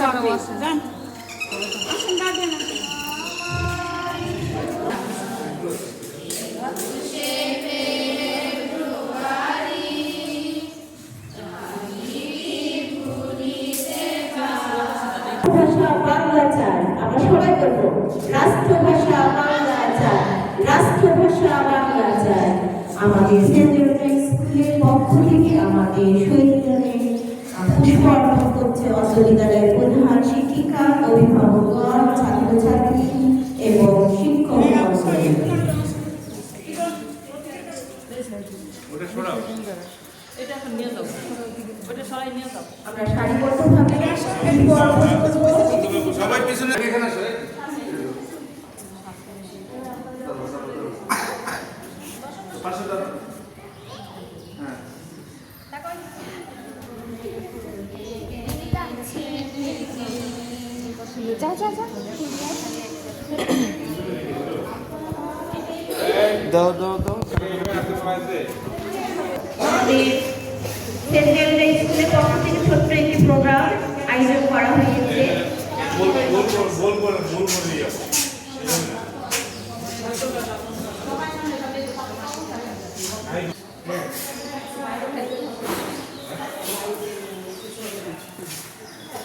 চাকরি জান ভাষা বাংলা চাই, আমরা সবাই বলবো রাষ্ট্রভাষা বাংলা চাই, রাষ্ট্রভাষা বাংলা চাই। আমাদের সেন্ট জোসেফ স্কুলের পক্ষ থেকে আমাদের শহীদদের পুষ্প অর্পণ করছে অত্র বিদ্যালয়ের প্রধান শিক্ষিকা, অভিভাবকগণ, ছাত্রছাত্রী এবং শিক্ষক মণ্ডলী। আমরা সারিবদ্ধভাবে পুষ্প অর্পণ করবো। সবাই পিছনে এখানে আসে। পাশে দাঁড়ান। হ্যাঁ। দাও দাও দাও। আমাদের সেন্ট জোসেফ স্কুলের পক্ষ থেকে ছোট্ট একটি প্রোগ্রাম আয়োজন করা হয়েছে। বল বল বল বল বল বল